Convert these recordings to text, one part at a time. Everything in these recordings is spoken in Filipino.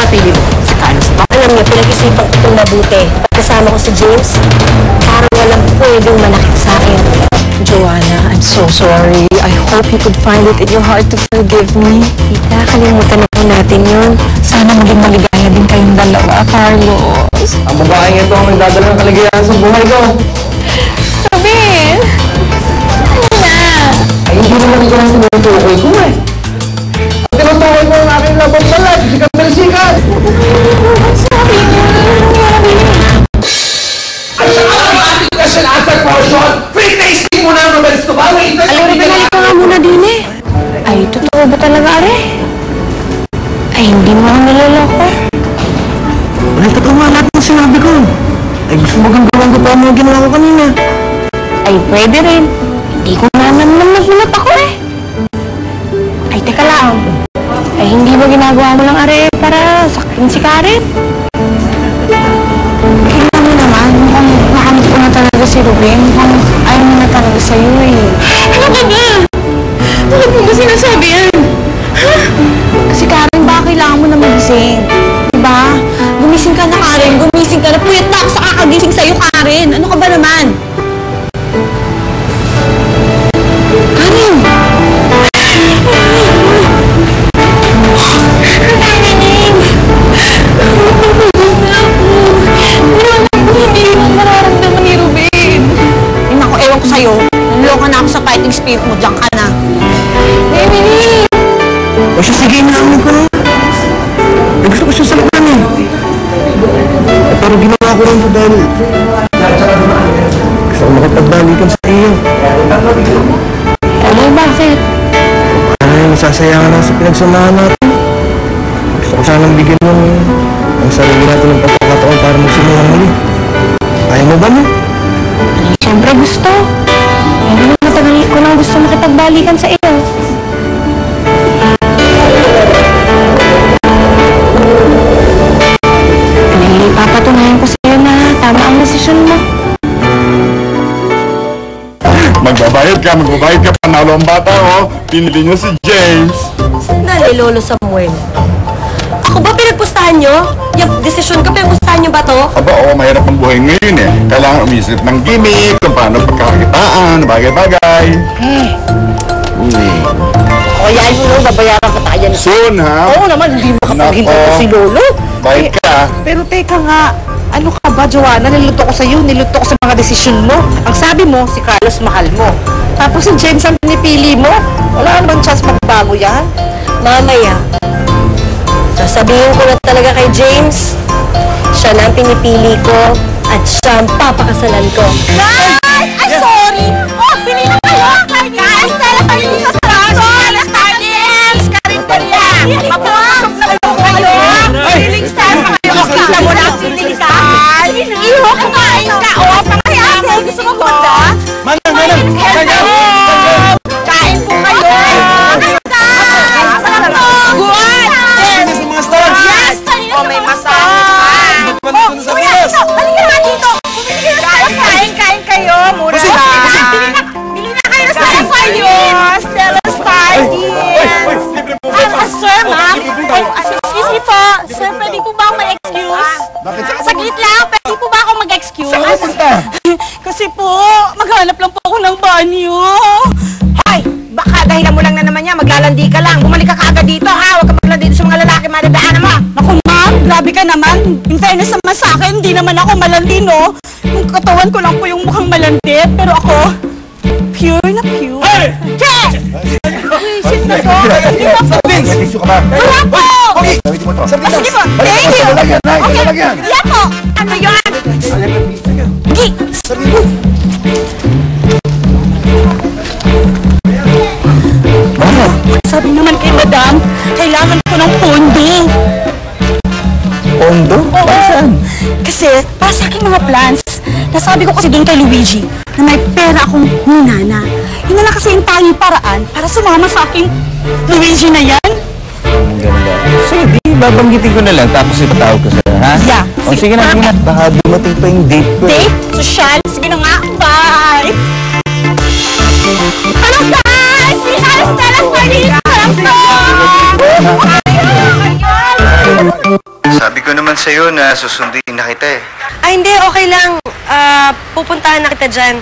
napili mo? Si Carlos. Alam niyo, pinag-isipan ko itong mabuti. Pagkasama ko si James, parang walang pwedeng manakit sa akin. Joanna, I'm so sorry. I hope you could find it in your heart to forgive me. Tita, kalimutan na po natin yun. Sana maging maligaya din kayong dalawa, Carlos. Ang babaeng ito ang nagdadala ng kaligayahan sa buhay ko. Robin! Ano na? Ay, hindi naman ito ang tinutukoy ko eh. Ang tinutukoy ko ang aking labang balat, sikat na sikat. Sorry, At saka ang ating special answer portion, free tasting mo na ang Roberts to ba? Wait, Alam mo, ka nga muna din eh. Ay, totoo ba talaga, Are? Ay, hindi mo ako naloloko. Ay, totoo nga lahat ng sinabi ko. Ay, gusto mo gagawin ko pa ang mga ginawa ko kanina. Ay, pwede rin. Hindi ko naman nagulat ako eh. Ay, teka lang. Ay, hindi ba ginagawa mo lang, Are, para sakin si Karen? Tingnan mo naman, mukhang nakamit ko na talaga si Ruben. Mukhang ayaw mo na talaga sa'yo eh. Ano ka ba? Bakit mo ba sinasabi yan? Ha? Kasi Karen, baka kailangan mo na magising. Diba? Gumising ka na, Karen. Gumising ka na. Puyat na ako sa kakagising sa'yo, Karen. Ano ka ba naman? Karen! Hindi mo mararamdaman ni Ruben. Naku, ewan ko sa'yo. Naloko na ako sa fighting spirit mo. Diyan ka na. Emily! O siya, sige, inaamin ko na. Ay, gusto ko siya sa laban eh. Pero ginawa ko rin ito dahil gusto ko makipagbalikan sa iyo. Ano, bakit? Ay, masasayangan na sa pinagsamahan natin. Gusto ko sanang bigyan mo ang sarili natin ng pagkakataon para magsimulan muli. Ayaw mo ba mo? Ay, siyempre gusto. Pero matagal ko lang gusto makipagbalikan sa iyo. Ay, papatunayan ko sa iyo na tama ang desisyon mo. Magbabayad ka, panalo ang bata, oh. Pinili niyo si James. Sandali, Lolo Samuel. Ako ba pinagpustahan nyo? Yung desisyon ko, pinagpustahan nyo ba to? Aba, oo, mahirap ang buhay ngayon eh. Kailangan umisip ng gimmick, kung paano pagkakakitaan, bagay-bagay. O yan, Lolo, babayaran ka tayo. Soon, ha? Oo naman, hindi makapaghintay ko si Lolo. Bayad ka. Pero teka nga, ano ka ba, Joanna? Niluto ko sa'yo, niluto ko sa mga desisyon mo. Ang sabi mo, si Carlos mahal mo. Tapos si James ang pinipili mo. Wala naman chance magbago yan. Mamaya, sasabihin ko na talaga kay James, siya na ang pinipili ko at siya ang papakasalan ko. Guys! Ay, sorry! Oh, pili na kayo! Guys, tala kayo dito sa sarado! James! Karin Maria! Mapapasok na kayo! Feeling star pa kayo! Kita mo na ang feeling star! Iho, kumain ka! O, pakayate! Gusto mo punta? Manang! Kain po kayo! Sarap po! Good! Yes! Mga stars! Yes! O, may masahe pa. Halika naman dito! Kain kayo! Mura lang! Bili na kayo sa Stella's Stella's Party! Sir, ma'am! Excuse me po! Sir, pwede po ba akong mag-excuse? Saglit lang! Pwede po ba akong mag-excuse? Saan punta? Kasi po, maghanap lang po ako ng banyo. Ay, baka dahilan mo lang na naman yan. Maglalandi ka lang. Bumalik ka kaagad dito, ha? Huwag ka maglalandi dito sa mga lalaki. Madadaanan mo. Naku, ma'am, grabe ka naman. In fairness naman sa akin, hindi naman ako malandi, no? Yung katawan ko lang po yung mukhang malandi, pero ako, pure na pure. Hey! Yes! Shit na to. Hindi na po. Nag-issue ka ba? Wala po! Gamitin mo ito. Sige po. Thank you. Okay. Yan po. Ano yun? Gi! Sabi naman kay madam, kailangan ko ng pondo. Pondo? Oo. Kasi, para sa aking mga plans, nasabi ko kasi doon kay Luigi na may pera akong ninana. Yun na lang kasi yung tanging paraan para sumama sa aking Luigi na yan. Ang ganda. Sige, babanggitin ko na lang tapos ipatawag ko sa'yo, ha? Yeah. O sige na, sige na. Baka dumating pa yung date ko. Date? Social? Sige na nga. Bye! Hello guys! We have Stella's Party! Sarap po! naman sa'yo na susunduin na kita eh. Ay, hindi. Okay lang. Pupuntahan na kita dyan.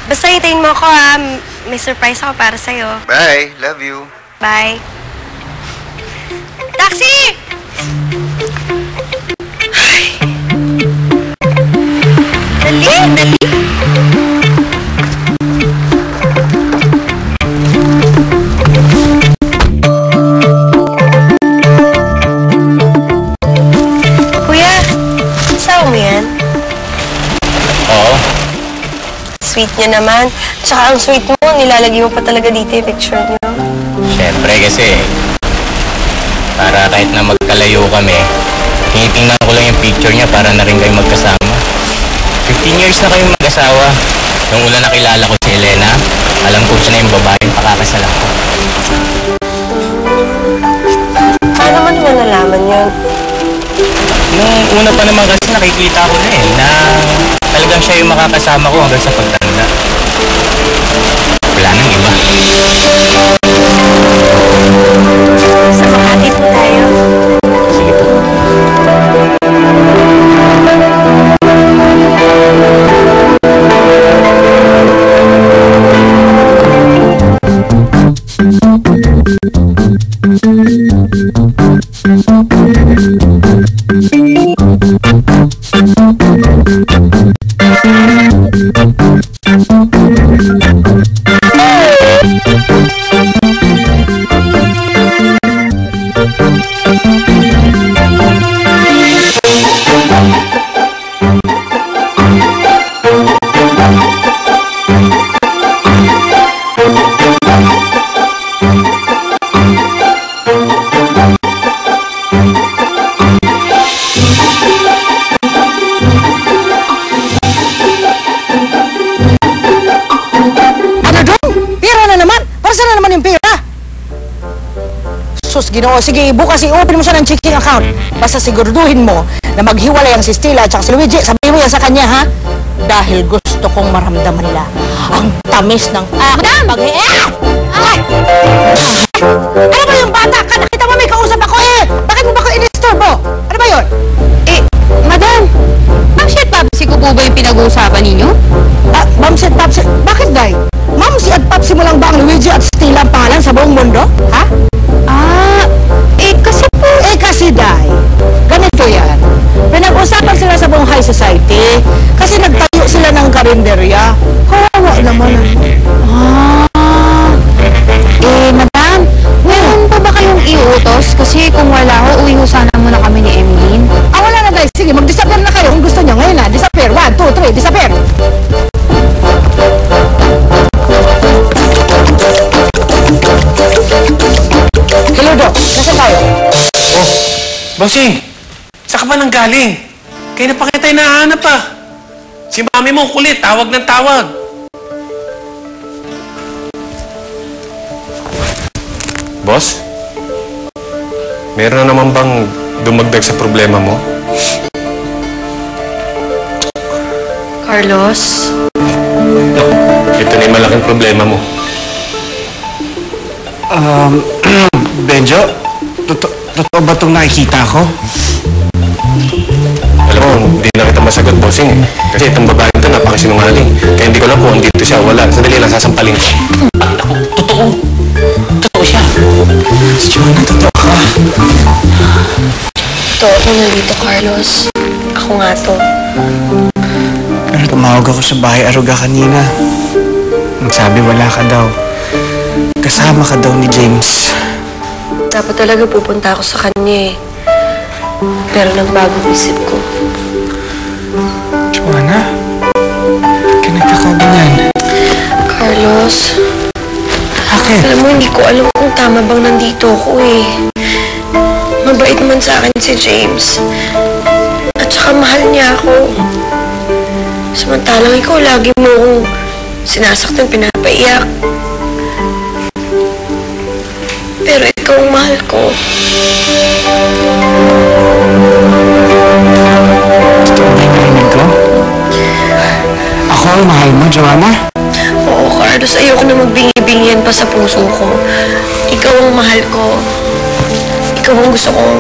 Basta hintayin mo ako, ha. May surprise ako para sa'yo. Bye. Love you. Bye. Taxi! Ay. Dali! Kuya, asawa mo yan? Oo. Sweet niya naman. Tsaka ang sweet mo, nilalagay mo pa talaga dito yung picture niyo. Siyempre kasi, para kahit na magkalayo kami, tinitingnan ko lang yung picture niya para na rin kayo magkasama. 15 years na kayong mag-asawa. Nung una nakilala ko si Elena, alam ko siya na yung babaeng pakakasalan ko. Paano man mo nalaman yun? Nung una pa naman kasi nakikita ko na na talagang siya yung makakasama ko hanggang sa pagtanda. Wala nang iba. Sa Makati po tayo. Sige po. Ginoo, sige, bukas i-open mo siya ng checking account. Basta siguraduhin mo na maghiwalay ang si Stella at si Luigi. Sabihin mo yan sa kanya, ha? Dahil gusto kong maramdaman nila ang tamis ng aking Ay! Ano ba yung bata ka? Nakita mo may kausap ako eh! Bakit mo ba ko in-istorbo? Ano ba yun? Madam, Mamsi at Papsi ko po ba yung pinag-uusapan ninyo? Mamsi at Papsi? Bakit, Day? Mamsi at Papsi mo lang ba ang Luigi at Stella ang pangalan sa buong mundo? Ha? Kasi Day, ganito yan. Pinag-usapan sila sa buong high society kasi nagtayo sila ng karinderya. Kawawa naman. Madam, meron pa ba kayong iutos? Kasi kung wala ho, uwi ho sana muna kami ni Emeline. Wala na guys. Sige, mag-disappear na kayo kung gusto nyo. Ngayon na, disappear. 1, 2, 3, disappear. Hello, Doc. Nasaan tayo? Bossing, saan ka ba nang galing? Kaya na pa kita hinahanap pa. Si mami mo kulit, tawag ng tawag. Boss? Meron na naman bang dumagdag sa problema mo? Carlos? No, ito na yung malaking problema mo. Benjo? Totoo ba itong nakikita ko? Alam mo, hindi na kita masagot, bossing eh. Kasi itong babae ito napakasinungaling. Kaya hindi ko lang kung dito siya wala. Sandali lang, sasampalin ko. Naku, totoo. Totoo siya. Si Joanna, totoo ka. Totoo ako nandito, Carlos. Ako nga to. Pero tumawag ako sa bahay Aruga kanina. Nagsabi wala ka daw. Kasama ka daw ni James. Dapat talaga pupunta ako sa kanya eh. Pero nagbagong isip ko. Joanna? Ba't ka nagkakaganyan? Carlos? Bakit? Alam mo, hindi ko alam kung tama bang nandito ako eh. Mabait naman sa akin si James. At saka mahal niya ako. Samantalang ikaw lagi mo akong sinasaktan, pinapaiyak. Pero ikaw ang mahal ko. Totoo ba yung narinig ko? Ako ang mahal mo, Joanna? Oo, Carlos. Ayoko na magbingi-bingihan pa sa puso ko. Ikaw ang mahal ko. Ikaw ang gusto kong